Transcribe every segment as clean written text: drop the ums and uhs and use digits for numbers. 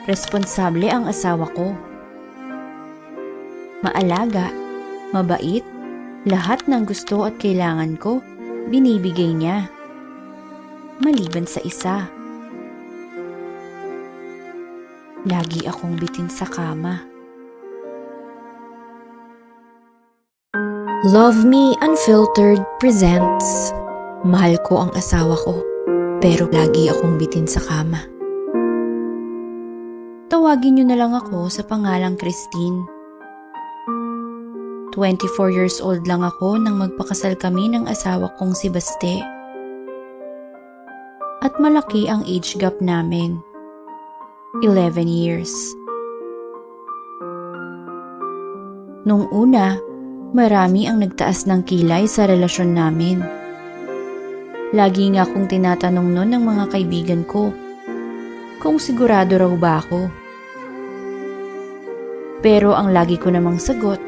Responsable ang asawa ko. Maalaga, mabait, lahat ng gusto at kailangan ko, binibigay niya. Maliban sa isa. Lagi akong bitin sa kama. Love Me Unfiltered presents Mahal ko ang asawa ko, pero lagi akong bitin sa kama. Tawagin niyo na lang ako sa pangalang Christine. 24 years old lang ako nang magpakasal kami ng asawa kong si Baste. At malaki ang age gap namin. 11 years. Nung una, marami ang nagtaas ng kilay sa relasyon namin. Lagi nga akong tinatanong nun ng mga kaibigan ko kung sigurado raw ba ako. Pero ang lagi ko namang sagot,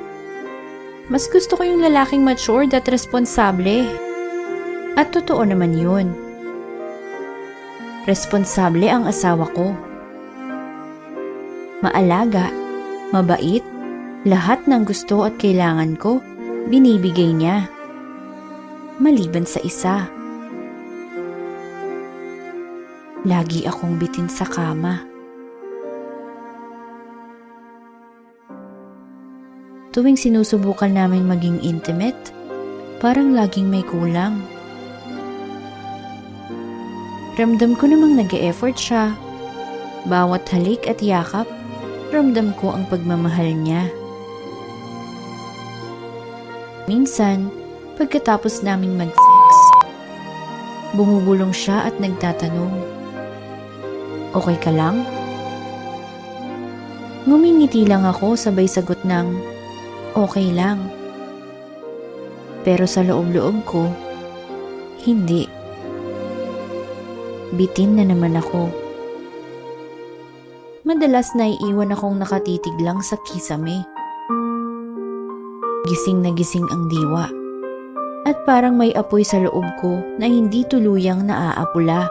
mas gusto ko yung lalaking matured at responsable. At totoo naman yun. Responsable ang asawa ko. Maalaga, mabait, lahat ng gusto at kailangan ko, binibigay niya. Maliban sa isa. Lagi akong bitin sa kama. Tuwing sinusubukan naming maging intimate, parang laging may kulang. Ramdam ko namang nag-e-effort siya. Bawat halik at yakap, ramdam ko ang pagmamahal niya. Minsan, pagkatapos naming mag-sex, bumubulong siya at nagtatanong, "Okay ka lang?" Ngumingiti lang ako sabay sagot ng, "Okay lang." Pero sa loob-loob ko, hindi. Bitin na naman ako. Madalas naiiwan akong nakatitig lang sa kisame. Gising na gising ang diwa. At parang may apoy sa loob ko na hindi tuluyang naaapula.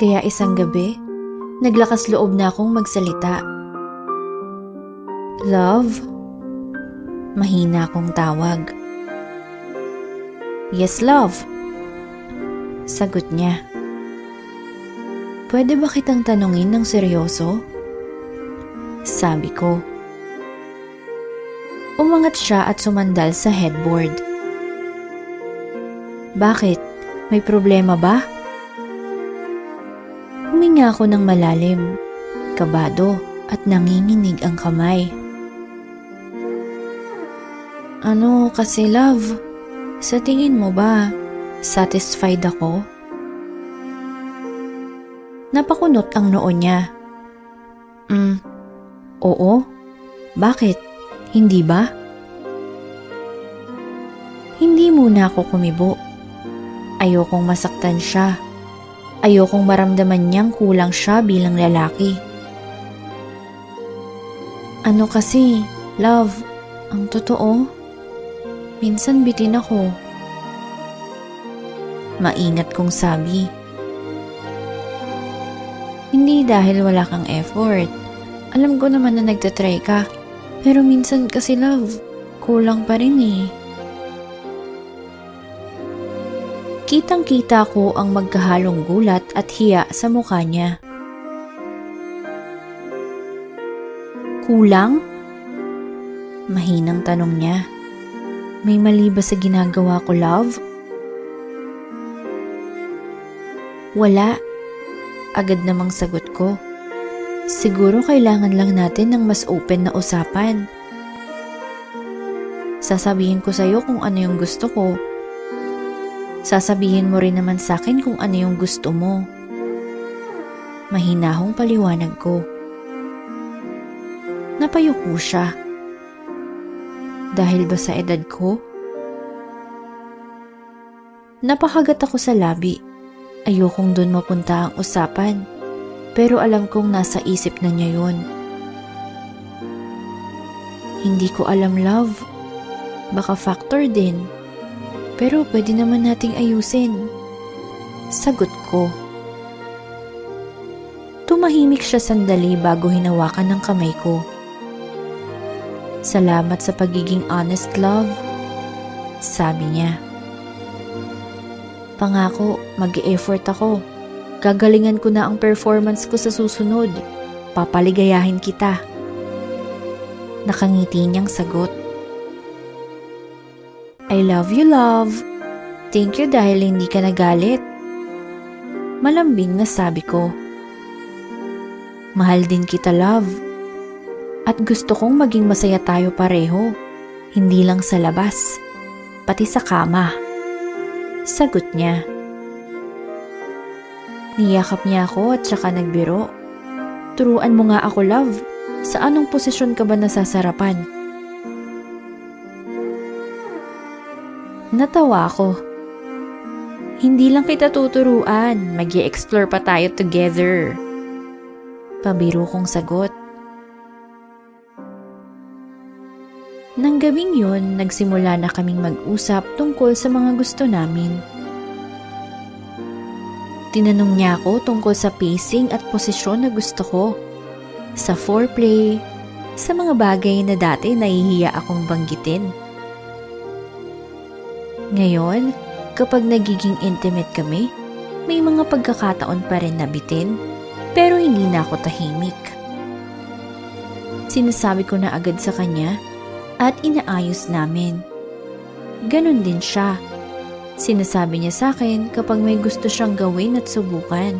Kaya isang gabi, naglakas loob na akong magsalita. "Love?" Mahina akong tawag. "Yes, love." Sagot niya. "Pwede ba kitang tanungin ng seryoso?" Sabi ko. Umangat siya at sumandal sa headboard. "Bakit? May problema ba?" Huminga ako ng malalim, kabado at nanginginig ang kamay. "Ano kasi love, sa tingin mo ba satisfied ako?" Napakunot ang noo niya. Oo. Bakit? Hindi ba?" Hindi muna ako kumibo. Ayokong masaktan siya. Ayokong maramdaman niyang kulang siya bilang lalaki. "Ano kasi, love, ang totoo, minsan bitin ako." Maingat kong sabi. "Hindi dahil wala kang effort. Alam ko naman na nagtatry ka. Pero minsan kasi love, kulang pa rin eh." Kitang-kita ko ang magkahalong gulat at hiya sa mukha niya. "Kulang?" Mahinang tanong niya. "May mali ba sa ginagawa ko, love?" "Wala." Agad namang sagot ko. "Siguro kailangan lang natin ng mas open na usapan. Sasabihin ko sa'yo kung ano yung gusto ko. Sasabihin mo rin naman sa'kin kung ano yung gusto mo." Mahinahong paliwanag ko. Napayuko siya. Dahil ba sa edad ko? Napakagat ako sa labi. Ayokong dun mapunta ang usapan. Pero alam kong nasa isip na niya yun. "Hindi ko alam, love. Baka factor din. Pero pwede naman nating ayusin." Sagot ko. Tumahimik siya sandali bago hinawakan ng kamay ko. Salamat sa pagiging honest, love, sabi niya. Pangako, mag-e-effort ako. Gagalingan ko na ang performance ko sa susunod. Papaligayahin kita. Nakangiti niyang sagot. I love you, love. Thank you dahil hindi ka nagalit. Malambing na sabi ko. Mahal din kita, love. At gusto kong maging masaya tayo pareho. Hindi lang sa labas, pati sa kama. Sagot niya. Niyakap niya ako at saka nagbiro. Turuan mo nga ako, love. Sa anong posisyon ka ba nasasarapan? Natawa ako. Hindi lang kita tuturuan, mag-i-explore pa tayo together. Pabiro kong sagot. Nang gabing yun, nagsimula na kaming mag-usap tungkol sa mga gusto namin. Tinanong niya ako tungkol sa pacing at posisyon na gusto ko, sa foreplay, sa mga bagay na dati nahihiya akong banggitin. Ngayon, kapag nagiging intimate kami, may mga pagkakataon pa rin na bitin, pero hindi na ako tahimik. Sinasabi ko na agad sa kanya at inaayos namin. Ganon din siya. Sinasabi niya sa akin kapag may gusto siyang gawin at subukan.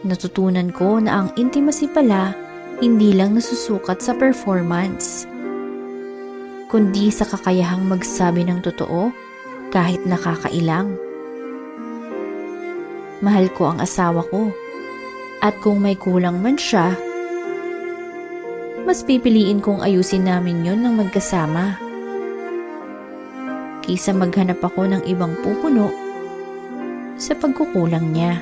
Natutunan ko na ang intimacy pala hindi lang nasusukat sa performance, kundi sa kakayahang magsabi ng totoo kahit nakakailang. Mahal ko ang asawa ko, at kung may kulang man siya, mas pipiliin kong ayusin namin yon ng magkasama. Kaysa maghanap ako ng ibang pupuno sa pagkukulang niya.